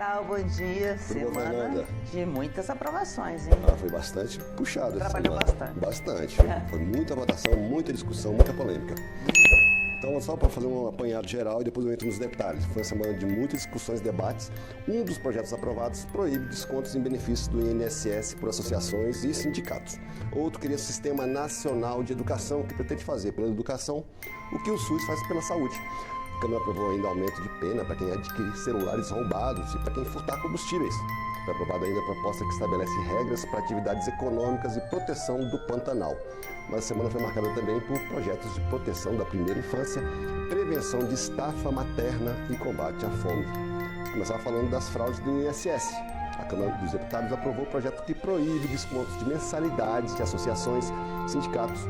Cacau, bom dia. Tudo Semana de muitas aprovações, hein? Foi bastante puxado. Trabalhou bastante. Bastante. Foi muita votação, muita discussão, muita polêmica. Então, só para fazer um apanhado geral e depois eu entro nos detalhes. Foi uma semana de muitas discussões e debates. Um dos projetos aprovados proíbe descontos em benefícios do INSS por associações e sindicatos. Outro queria Sistema Nacional de Educação, que pretende fazer pela educação o que o SUS faz pela saúde. A Câmara aprovou ainda aumento de pena para quem adquirir celulares roubados e para quem furtar combustíveis. Foi aprovada ainda a proposta que estabelece regras para atividades econômicas e proteção do Pantanal. Mas a semana foi marcada também por projetos de proteção da primeira infância, prevenção de estafa materna e combate à fome. Começava falando das fraudes do INSS. A Câmara dos Deputados aprovou o projeto que proíbe descontos de mensalidades de associações, sindicatos,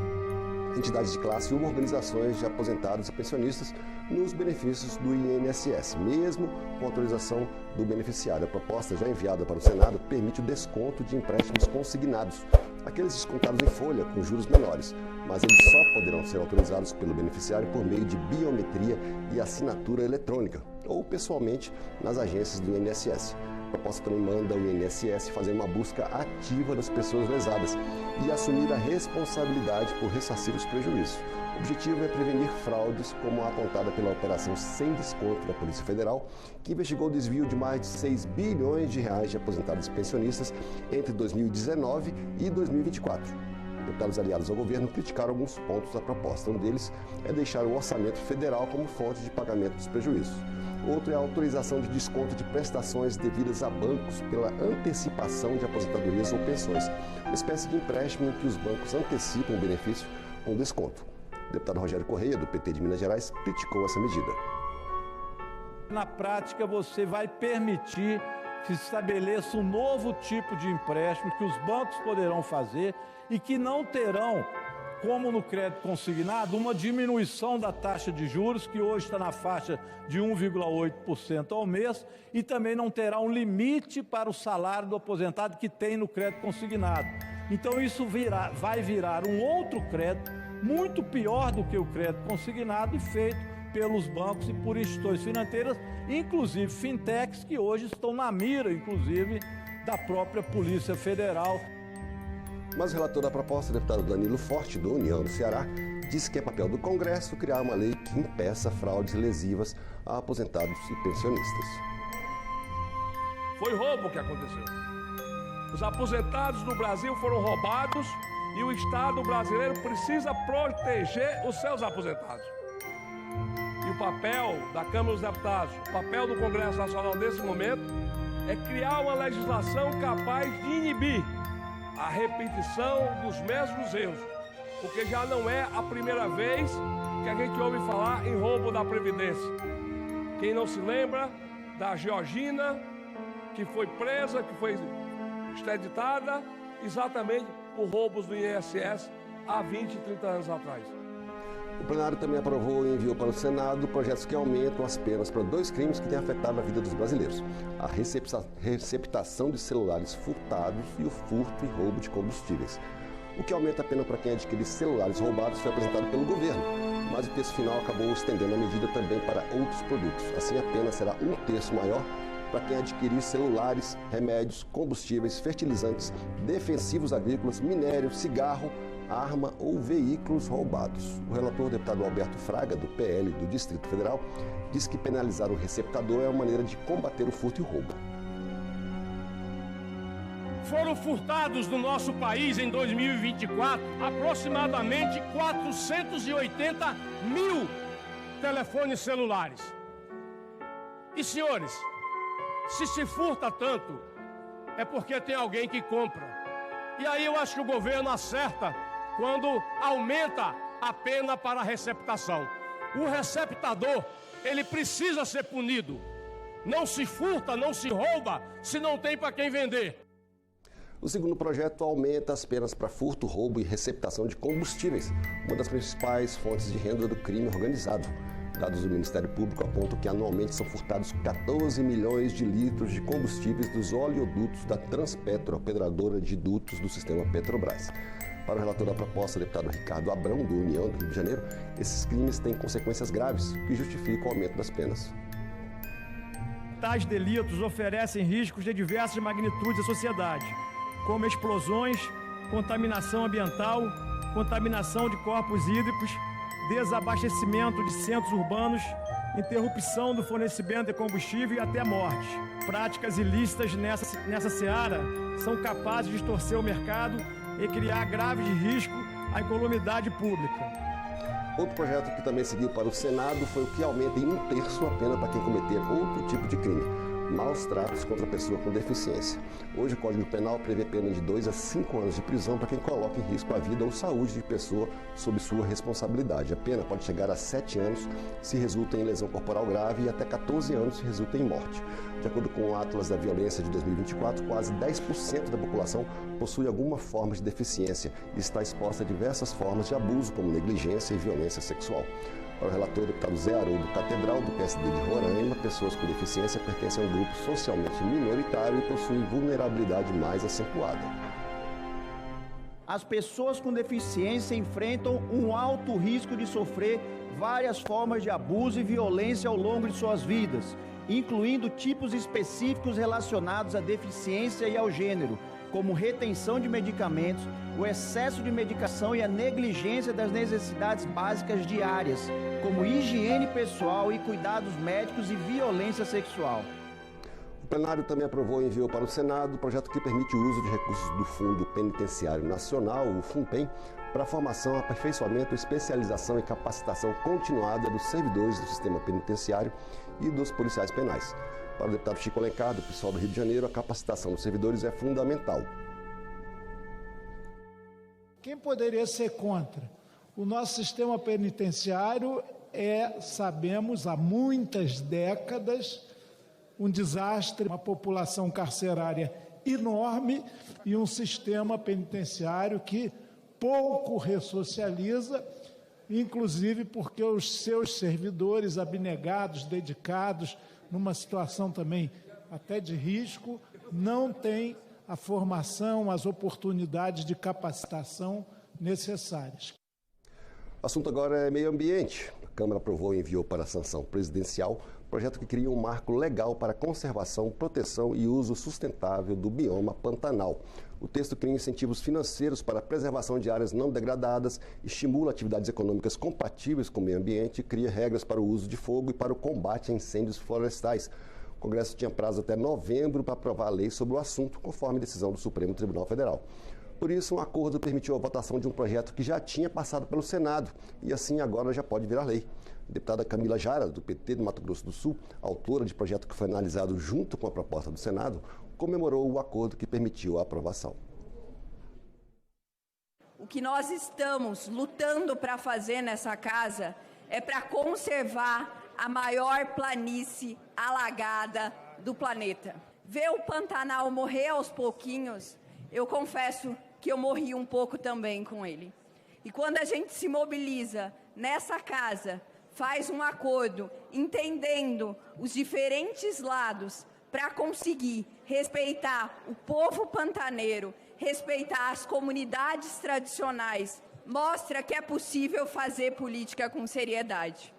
entidades de classe ou organizações de aposentados e pensionistas nos benefícios do INSS, mesmo com autorização do beneficiário. A proposta, já enviada para o Senado, permite o desconto de empréstimos consignados, aqueles descontados em folha com juros menores, mas eles só poderão ser autorizados pelo beneficiário por meio de biometria e assinatura eletrônica, ou pessoalmente nas agências do INSS. A proposta também manda o INSS fazer uma busca ativa das pessoas lesadas e assumir a responsabilidade por ressarcir os prejuízos. O objetivo é prevenir fraudes, como a apontada pela Operação Sem Desconto da Polícia Federal, que investigou o desvio de mais de 6 bilhões de reais de aposentados e pensionistas entre 2019 e 2024. Deputados aliados ao governo criticaram alguns pontos da proposta. Um deles é deixar o orçamento federal como fonte de pagamento dos prejuízos. Outro é a autorização de desconto de prestações devidas a bancos pela antecipação de aposentadorias ou pensões, uma espécie de empréstimo em que os bancos antecipam o benefício com desconto. O deputado Rogério Correia, do PT de Minas Gerais, criticou essa medida. Na prática, você vai permitir que se estabeleça um novo tipo de empréstimo que os bancos poderão fazer e que não terão, como no crédito consignado, uma diminuição da taxa de juros, que hoje está na faixa de 1,8% ao mês, e também não terá um limite para o salário do aposentado que tem no crédito consignado. Então isso vai virar um outro crédito, muito pior do que o crédito consignado e feito pelos bancos e por instituições financeiras, inclusive fintechs, que hoje estão na mira, inclusive, da própria Polícia Federal. Mas o relator da proposta, o deputado Danilo Forte, do União do Ceará, disse que é papel do Congresso criar uma lei que impeça fraudes lesivas a aposentados e pensionistas. Foi roubo que aconteceu. Os aposentados do Brasil foram roubados e o Estado brasileiro precisa proteger os seus aposentados. E o papel da Câmara dos Deputados, o papel do Congresso Nacional nesse momento, é criar uma legislação capaz de inibir a repetição dos mesmos erros, porque já não é a primeira vez que a gente ouve falar em roubo da Previdência. Quem não se lembra da Georgina, que foi presa, que foi extraditada exatamente por roubos do INSS há 20 e 30 anos atrás. O plenário também aprovou e enviou para o Senado projetos que aumentam as penas para 2 crimes que têm afetado a vida dos brasileiros: a receptação de celulares furtados e o furto e roubo de combustíveis. O que aumenta a pena para quem adquirir celulares roubados foi apresentado pelo governo, mas o texto final acabou estendendo a medida também para outros produtos. Assim, a pena será 1/3 maior para quem adquirir celulares, remédios, combustíveis, fertilizantes, defensivos agrícolas, minério, cigarro, arma ou veículos roubados. O relator, o deputado Alberto Fraga, do PL do Distrito Federal, disse que penalizar o receptador é uma maneira de combater o furto e o roubo. Foram furtados no nosso país em 2024 aproximadamente 480 mil telefones celulares. E senhores, se furta tanto, é porque tem alguém que compra. E aí eu acho que o governo acerta quando aumenta a pena para a receptação. O receptador, ele precisa ser punido. Não se furta, não se rouba, se não tem para quem vender. O segundo projeto aumenta as penas para furto, roubo e receptação de combustíveis, uma das principais fontes de renda do crime organizado. Dados do Ministério Público apontam que anualmente são furtados 14 milhões de litros de combustíveis dos oleodutos da Transpetro, operadora de dutos do sistema Petrobras. Para o relator da proposta, o deputado Ricardo Abrão, do União do Rio de Janeiro, esses crimes têm consequências graves que justificam o aumento das penas. tais delitos oferecem riscos de diversas magnitudes à sociedade, como explosões, contaminação ambiental, contaminação de corpos hídricos, desabastecimento de centros urbanos, interrupção do fornecimento de combustível e até morte. Práticas ilícitas nessa seara são capazes de distorcer o mercado e criar graves risco à incolumidade pública. Outro projeto que também seguiu para o Senado foi o que aumenta em 1/3 a pena para quem cometer outro tipo de crime, maus tratos contra a pessoa com deficiência. Hoje o Código Penal prevê pena de 2 a 5 anos de prisão para quem coloca em risco a vida ou saúde de pessoa sob sua responsabilidade. A pena pode chegar a 7 anos se resulta em lesão corporal grave e até 14 anos se resulta em morte. De acordo com o Atlas da Violência de 2024, quase 10% da população possui alguma forma de deficiência e está exposta a diversas formas de abuso, como negligência e violência sexual. Para o relator, deputado Zé Haroldo Catedral, do PSD de Roraima, pessoas com deficiência pertencem a um grupo socialmente minoritário e possuem vulnerabilidade mais acentuada. As pessoas com deficiência enfrentam um alto risco de sofrer várias formas de abuso e violência ao longo de suas vidas, incluindo tipos específicos relacionados à deficiência e ao gênero, como retenção de medicamentos, o excesso de medicação e a negligência das necessidades básicas diárias, como higiene pessoal e cuidados médicos e violência sexual. O plenário também aprovou e enviou para o Senado o projeto que permite o uso de recursos do Fundo Penitenciário Nacional, o FUNPEN, para formação, aperfeiçoamento, especialização e capacitação continuada dos servidores do sistema penitenciário e dos policiais penais. Para o deputado Chico Alencar, do PSOL do Rio de Janeiro, a capacitação dos servidores é fundamental. Quem poderia ser contra? O nosso sistema penitenciário sabemos, há muitas décadas, um desastre, uma população carcerária enorme e um sistema penitenciário que pouco ressocializa, inclusive porque os seus servidores abnegados, dedicados, numa situação também até de risco, não têm a formação, as oportunidades de capacitação necessárias. O assunto agora é meio ambiente. A Câmara aprovou e enviou para a sanção presidencial projeto que cria um marco legal para a conservação, proteção e uso sustentável do bioma Pantanal. O texto cria incentivos financeiros para a preservação de áreas não degradadas, estimula atividades econômicas compatíveis com o meio ambiente e cria regras para o uso de fogo e para o combate a incêndios florestais. O Congresso tinha prazo até novembro para aprovar a lei sobre o assunto, conforme decisão do Supremo Tribunal Federal. Por isso, um acordo permitiu a votação de um projeto que já tinha passado pelo Senado e assim agora já pode virar lei. A deputada Camila Jara, do PT do Mato Grosso do Sul, autora de projeto que foi analisado junto com a proposta do Senado, comemorou o acordo que permitiu a aprovação. O que nós estamos lutando para fazer nessa casa é para conservar a maior planície alagada do planeta. Ver o Pantanal morrer aos pouquinhos, eu confesso que eu morri um pouco também com ele. E quando a gente se mobiliza nessa casa, faz um acordo, entendendo os diferentes lados, para conseguir respeitar o povo pantaneiro, respeitar as comunidades tradicionais, mostra que é possível fazer política com seriedade.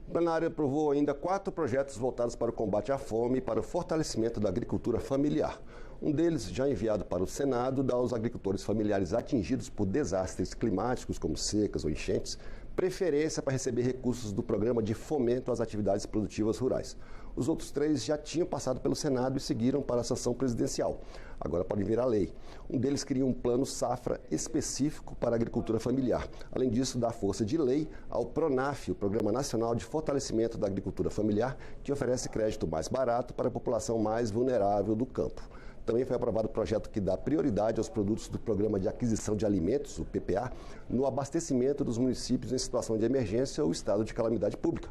O plenário aprovou ainda 4 projetos voltados para o combate à fome e para o fortalecimento da agricultura familiar. Um deles, já enviado para o Senado, dá aos agricultores familiares atingidos por desastres climáticos, como secas ou enchentes, preferência para receber recursos do Programa de Fomento às Atividades Produtivas Rurais. Os outros 3 já tinham passado pelo Senado e seguiram para a sanção presidencial. Agora podem virar lei. Um deles cria um plano safra específico para a agricultura familiar. Além disso, dá força de lei ao PRONAF, o Programa Nacional de Fortalecimento da Agricultura Familiar, que oferece crédito mais barato para a população mais vulnerável do campo. Também foi aprovado o projeto que dá prioridade aos produtos do Programa de Aquisição de Alimentos, o PPA, no abastecimento dos municípios em situação de emergência ou estado de calamidade pública.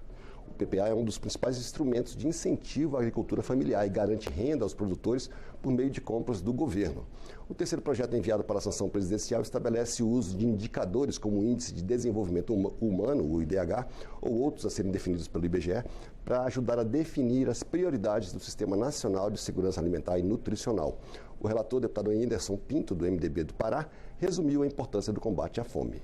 O PPA é um dos principais instrumentos de incentivo à agricultura familiar e garante renda aos produtores por meio de compras do governo. O terceiro projeto enviado para a sanção presidencial estabelece o uso de indicadores como o Índice de Desenvolvimento Humano, o IDH, ou outros a serem definidos pelo IBGE, para ajudar a definir as prioridades do Sistema Nacional de Segurança Alimentar e Nutricional. O relator, deputado Anderson Pinto, do MDB do Pará, resumiu a importância do combate à fome.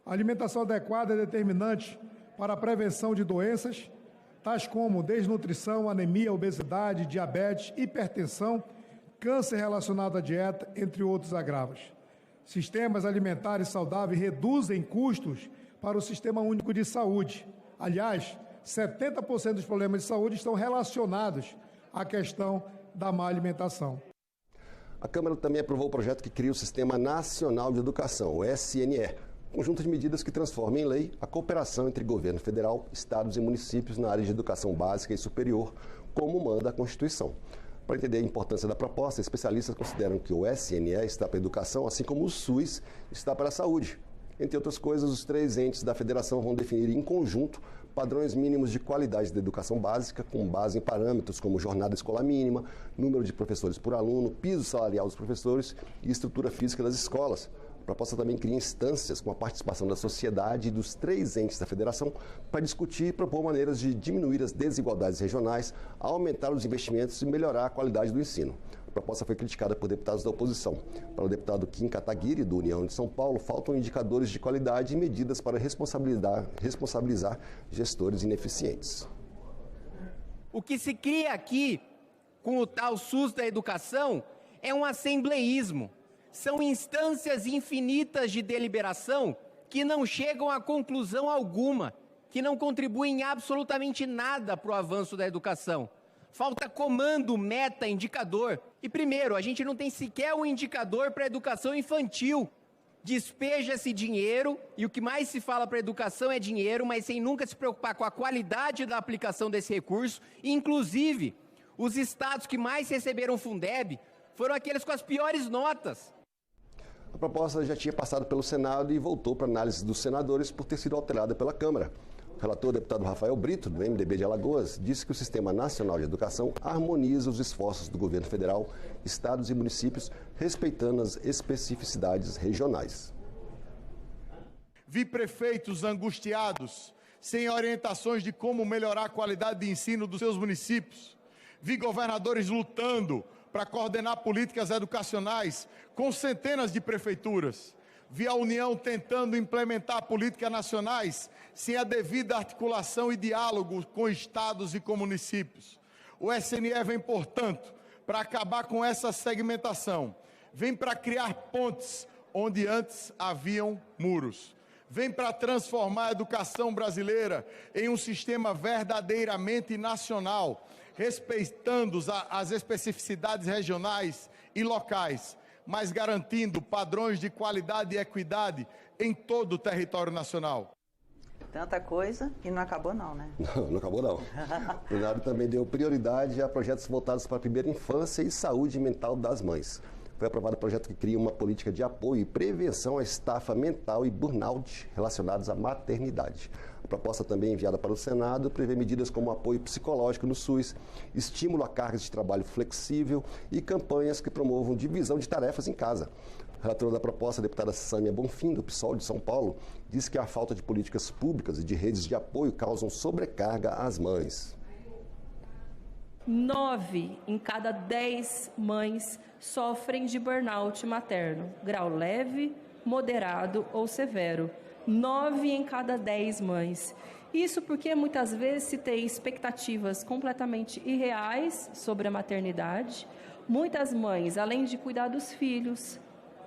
A alimentação adequada é determinante para a prevenção de doenças tais como desnutrição, anemia, obesidade, diabetes, hipertensão, câncer relacionado à dieta, entre outros agravos. Sistemas alimentares saudáveis reduzem custos para o Sistema Único de Saúde. Aliás, 70% dos problemas de saúde estão relacionados à questão da má alimentação. A Câmara também aprovou o projeto que cria o Sistema Nacional de Educação, o SNE, conjunto de medidas que transforma em lei a cooperação entre governo federal, estados e municípios na área de educação básica e superior, como manda a Constituição. Para entender a importância da proposta, especialistas consideram que o SNE está para a educação, assim como o SUS está para a saúde. Entre outras coisas, os 3 entes da federação vão definir em conjunto padrões mínimos de qualidade da educação básica, com base em parâmetros como jornada escolar mínima, número de professores por aluno, piso salarial dos professores e estrutura física das escolas. A proposta também cria instâncias com a participação da sociedade e dos 3 entes da federação para discutir e propor maneiras de diminuir as desigualdades regionais, aumentar os investimentos e melhorar a qualidade do ensino. A proposta foi criticada por deputados da oposição. Para o deputado Kim Kataguiri, do União de São Paulo, faltam indicadores de qualidade e medidas para responsabilizar gestores ineficientes. O que se cria aqui com o tal SUS da educação é um assembleísmo. São instâncias infinitas de deliberação que não chegam a conclusão alguma, que não contribuem absolutamente nada para o avanço da educação. Falta comando, meta, indicador. E primeiro, a gente não tem sequer um indicador para a educação infantil. Despeja-se dinheiro, e o que mais se fala para a educação é dinheiro, mas sem nunca se preocupar com a qualidade da aplicação desse recurso. Inclusive, os estados que mais receberam Fundeb foram aqueles com as piores notas. A proposta já tinha passado pelo Senado e voltou para análise dos senadores por ter sido alterada pela Câmara. O relator, deputado Rafael Brito, do MDB de Alagoas, disse que o Sistema Nacional de Educação harmoniza os esforços do governo federal, estados e municípios, respeitando as especificidades regionais. Vi prefeitos angustiados, sem orientações de como melhorar a qualidade de ensino dos seus municípios. Vi governadores lutando para coordenar políticas educacionais com centenas de prefeituras. Vi a União tentando implementar políticas nacionais sem a devida articulação e diálogo com estados e com municípios. O SNE vem, portanto, para acabar com essa segmentação. Vem para criar pontes onde antes haviam muros. Vem para transformar a educação brasileira em um sistema verdadeiramente nacional, respeitando as especificidades regionais e locais, mas garantindo padrões de qualidade e equidade em todo o território nacional. Tanta coisa e não acabou não, né? Não acabou não. O plenário também deu prioridade a projetos voltados para a primeira infância e saúde mental das mães. Foi aprovado o projeto que cria uma política de apoio e prevenção à estafa mental e burnout relacionados à maternidade. A proposta também enviada para o Senado prevê medidas como apoio psicológico no SUS, estímulo a cargas de trabalho flexível e campanhas que promovam divisão de tarefas em casa. A relatora da proposta, a deputada Sâmia Bonfim, do PSOL de São Paulo, disse que a falta de políticas públicas e de redes de apoio causam sobrecarga às mães. 9 em cada 10 mães sofrem de burnout materno, grau leve, moderado ou severo. 9 em cada 10 mães. Isso porque muitas vezes se tem expectativas completamente irreais sobre a maternidade. Muitas mães, além de cuidar dos filhos,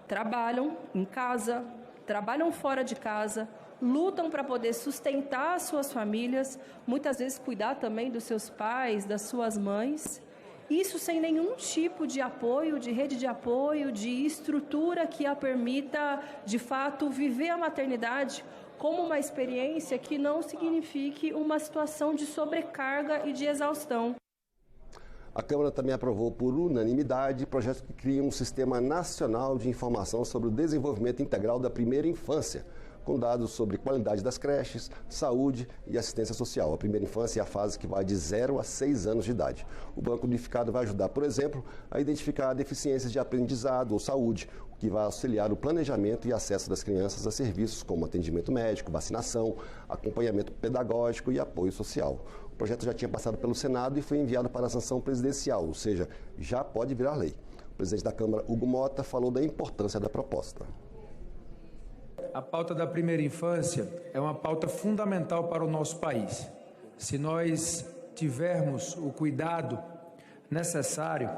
trabalham em casa, trabalham fora de casa, lutam para poder sustentar as suas famílias, muitas vezes cuidar também dos seus pais, das suas mães. Isso sem nenhum tipo de apoio, de rede de apoio, de estrutura que a permita, de fato, viver a maternidade como uma experiência que não signifique uma situação de sobrecarga e de exaustão. A Câmara também aprovou por unanimidade projetos que criam um Sistema Nacional de Informação sobre o Desenvolvimento Integral da Primeira Infância, com dados sobre qualidade das creches, saúde e assistência social. A primeira infância é a fase que vai de 0 a 6 anos de idade. O Banco Unificado vai ajudar, por exemplo, a identificar deficiências de aprendizado ou saúde, o que vai auxiliar o planejamento e acesso das crianças a serviços como atendimento médico, vacinação, acompanhamento pedagógico e apoio social. O projeto já tinha passado pelo Senado e foi enviado para a sanção presidencial, ou seja, já pode virar lei. O presidente da Câmara, Hugo Mota, falou da importância da proposta. A pauta da primeira infância é uma pauta fundamental para o nosso país. Se nós tivermos o cuidado necessário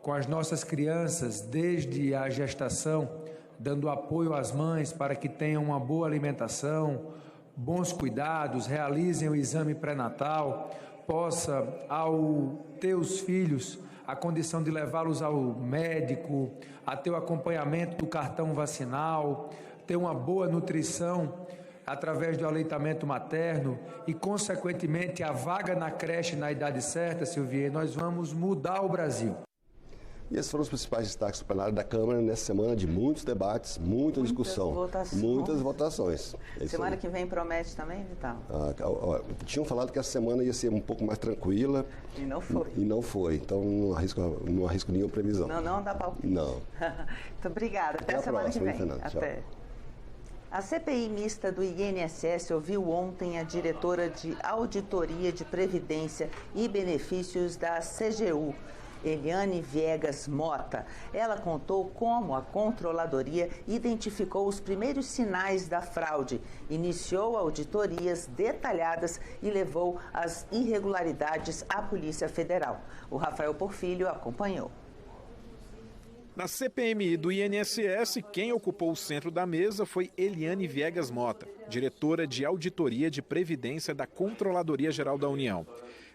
com as nossas crianças desde a gestação, dando apoio às mães para que tenham uma boa alimentação, bons cuidados, realizem o exame pré-natal, possa, ao ter os filhos, a condição de levá-los ao médico, a ter o acompanhamento do cartão vacinal, ter uma boa nutrição através do aleitamento materno e, consequentemente, a vaga na creche na idade certa, Silvia, nós vamos mudar o Brasil. E esses foram os principais destaques do plenário da Câmara nessa semana de muitos debates, muita discussão, muitas votações. Semana que vem promete também, Vital? Tinham falado que essa semana ia ser um pouco mais tranquila. E não foi. E não foi, então não arrisco nenhuma previsão. Não dá palpite. Não. Muito obrigada. Até a semana que vem. Fernanda. Até. A CPI mista do INSS ouviu ontem a diretora de Auditoria de Previdência e Benefícios da CGU, Eliane Viegas Mota. Ela contou como a controladoria identificou os primeiros sinais da fraude, iniciou auditorias detalhadas e levou as irregularidades à Polícia Federal. O Rafael Porfílio acompanhou. Na CPMI do INSS, quem ocupou o centro da mesa foi Eliane Viegas Mota, diretora de Auditoria de Previdência da Controladoria Geral da União.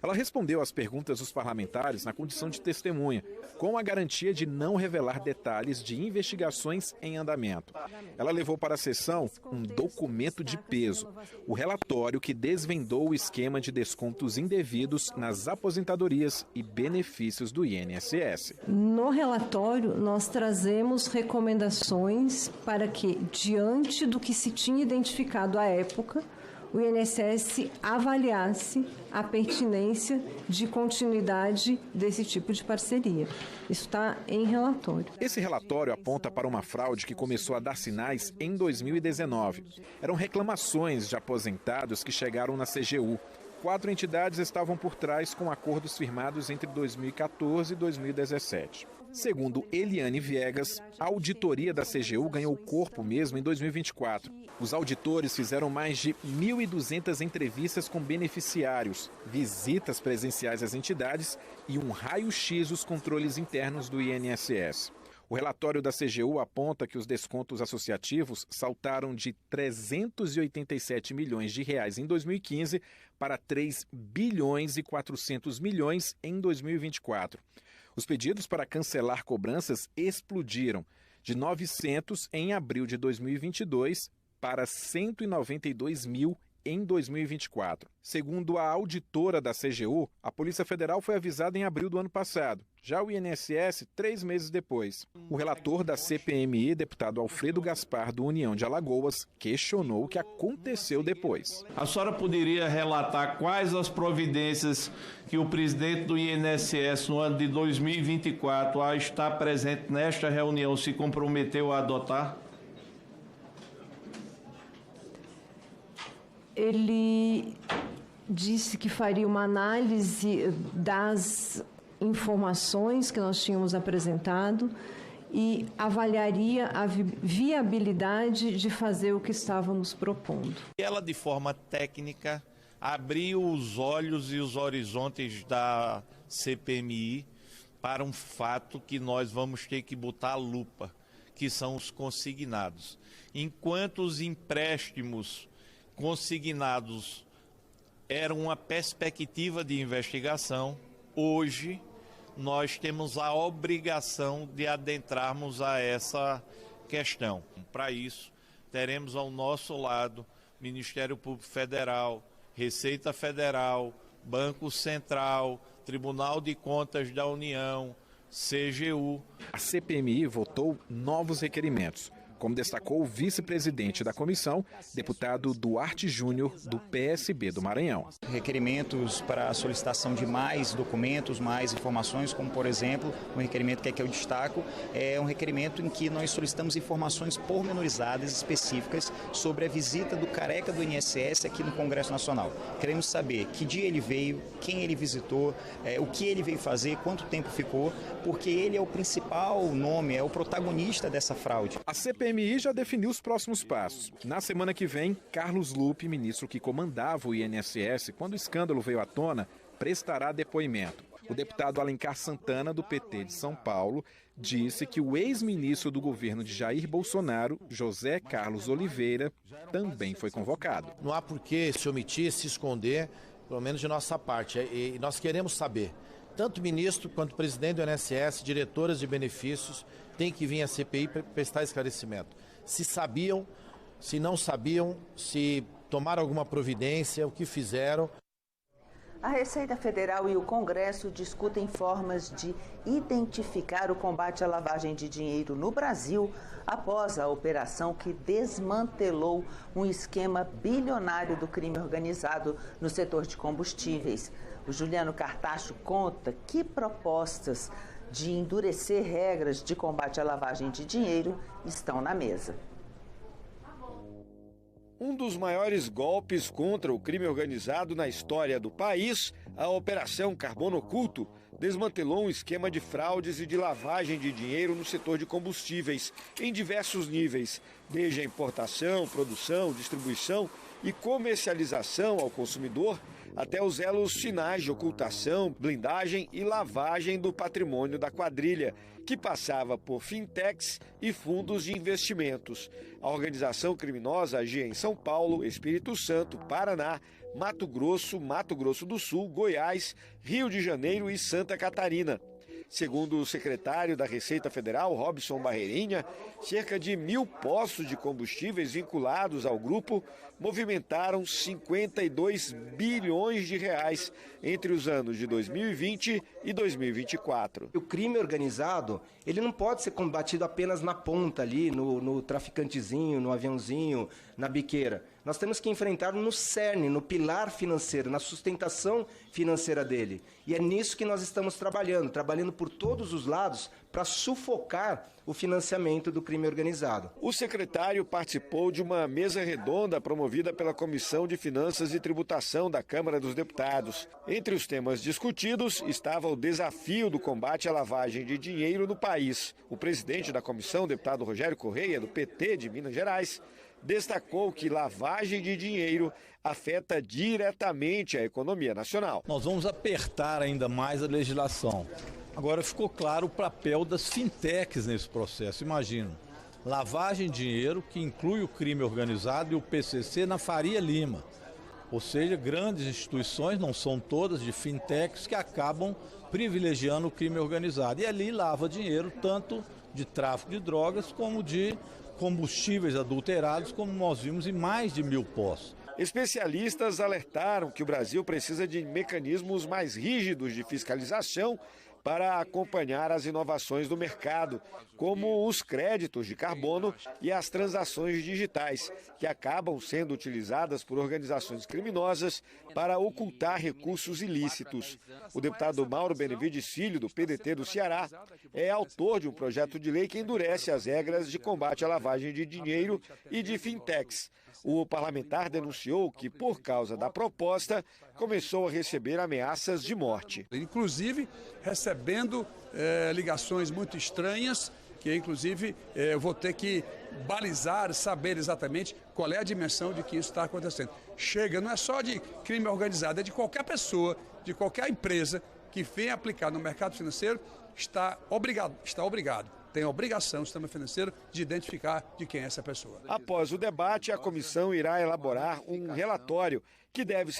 Ela respondeu às perguntas dos parlamentares na condição de testemunha, com a garantia de não revelar detalhes de investigações em andamento. Ela levou para a sessão um documento de peso, o relatório que desvendou o esquema de descontos indevidos nas aposentadorias e benefícios do INSS. No relatório, nós trazemos recomendações para que, diante do que se tinha identificado à época, o INSS avaliasse a pertinência de continuidade desse tipo de parceria. Isso está em relatório. Esse relatório aponta para uma fraude que começou a dar sinais em 2019. Eram reclamações de aposentados que chegaram na CGU. 4 entidades estavam por trás com acordos firmados entre 2014 e 2017. Segundo Eliane Viegas, a auditoria da CGU ganhou corpo mesmo em 2024. Os auditores fizeram mais de 1.200 entrevistas com beneficiários, visitas presenciais às entidades e um raio-x dos controles internos do INSS. O relatório da CGU aponta que os descontos associativos saltaram de 387 milhões de reais em 2015 para 3 bilhões e 400 milhões em 2024. Os pedidos para cancelar cobranças explodiram, de 900 em abril de 2022 para 192 mil em 2024. Segundo a auditora da CGU, a Polícia Federal foi avisada em abril do ano passado. Já o INSS, 3 meses depois. O relator da CPMI, deputado Alfredo Gaspar, do União de Alagoas, questionou o que aconteceu depois. A senhora poderia relatar quais as providências que o presidente do INSS, no ano de 2024, a estar presente nesta reunião, se comprometeu a adotar? Ele disse que faria uma análise das informações que nós tínhamos apresentado e avaliaria a viabilidade de fazer o que estávamos propondo. Ela, de forma técnica, abriu os olhos e os horizontes da CPMI para um fato que nós vamos ter que botar a lupa, que são os consignados. Enquanto os empréstimos consignados eram uma perspectiva de investigação, hoje nós temos a obrigação de adentrarmos a essa questão. Para isso, teremos ao nosso lado Ministério Público Federal, Receita Federal, Banco Central, Tribunal de Contas da União, CGU. A CPMI votou novos requerimentos, como destacou o vice-presidente da comissão, deputado Duarte Júnior, do PSB do Maranhão. Requerimentos para a solicitação de mais documentos, mais informações, como, por exemplo, um requerimento que eu destaco, é um requerimento em que nós solicitamos informações pormenorizadas, específicas, sobre a visita do careca do INSS aqui no Congresso Nacional. Queremos saber que dia ele veio, quem ele visitou, o que ele veio fazer, quanto tempo ficou, porque ele é o principal nome, é o protagonista dessa fraude. A CPMI CPMI já definiu os próximos passos. Na semana que vem, Carlos Lupe, ministro que comandava o INSS quando o escândalo veio à tona, prestará depoimento. O deputado Alencar Santana, do PT de São Paulo, disse que o ex-ministro do governo de Jair Bolsonaro, José Carlos Oliveira, também foi convocado. Não há por que se omitir, se esconder, pelo menos de nossa parte. E nós queremos saber, tanto o ministro quanto o presidente do INSS, diretoras de benefícios, têm que vir à CPI para prestar esclarecimento. Se sabiam, se não sabiam, se tomaram alguma providência, o que fizeram. A Receita Federal e o Congresso discutem formas de identificar o combate à lavagem de dinheiro no Brasil após a operação que desmantelou um esquema bilionário do crime organizado no setor de combustíveis. O Juliano Cartacho conta que propostas de endurecer regras de combate à lavagem de dinheiro estão na mesa. Um dos maiores golpes contra o crime organizado na história do país, a Operação Carbono Oculto, desmantelou um esquema de fraudes e de lavagem de dinheiro no setor de combustíveis, em diversos níveis, desde a importação, produção, distribuição e comercialização ao consumidor, até os elos finais de ocultação, blindagem e lavagem do patrimônio da quadrilha, que passava por fintechs e fundos de investimentos. A organização criminosa agia em São Paulo, Espírito Santo, Paraná, Mato Grosso do Sul, Goiás, Rio de Janeiro e Santa Catarina. Segundo o secretário da Receita Federal, Robson Barreirinha, cerca de 1.000 postos de combustíveis vinculados ao grupo movimentaram 52 bilhões de reais entre os anos de 2020 e 2024. O crime organizado, ele não pode ser combatido apenas na ponta ali, no traficantezinho, no aviãozinho, na biqueira. Nós temos que enfrentar no cerne, no pilar financeiro, na sustentação financeira dele. E é nisso que nós estamos trabalhando por todos os lados para sufocar o financiamento do crime organizado. O secretário participou de uma mesa redonda promovida pela Comissão de Finanças e Tributação da Câmara dos Deputados. Entre os temas discutidos estava o desafio do combate à lavagem de dinheiro no país. O presidente da comissão, deputado Rogério Correia, do PT de Minas Gerais, destacou que lavagem de dinheiro afeta diretamente a economia nacional. Nós vamos apertar ainda mais a legislação. Agora ficou claro o papel das fintechs nesse processo. Imagina, lavagem de dinheiro que inclui o crime organizado e o PCC na Faria Lima. Ou seja, grandes instituições, não são todas, de fintechs que acabam privilegiando o crime organizado. E ali lava dinheiro tanto de tráfico de drogas como de combustíveis adulterados, como nós vimos em mais de 1.000 postos. Especialistas alertaram que o Brasil precisa de mecanismos mais rígidos de fiscalização para acompanhar as inovações do mercado, como os créditos de carbono e as transações digitais, que acabam sendo utilizadas por organizações criminosas para ocultar recursos ilícitos. O deputado Mauro Benevides Filho, do PDT do Ceará, é autor de um projeto de lei que endurece as regras de combate à lavagem de dinheiro e de fintechs. O parlamentar denunciou que, por causa da proposta, começou a receber ameaças de morte. Inclusive, recebendo ligações muito estranhas, que inclusive eu vou ter que balizar, saber exatamente qual é a dimensão de que isso está acontecendo. Chega, não é só de crime organizado, é de qualquer pessoa, de qualquer empresa que venha aplicar no mercado financeiro, está obrigado. Tem a obrigação, o sistema financeiro, de identificar de quem é essa pessoa. Após o debate, a comissão irá elaborar um relatório que deve ser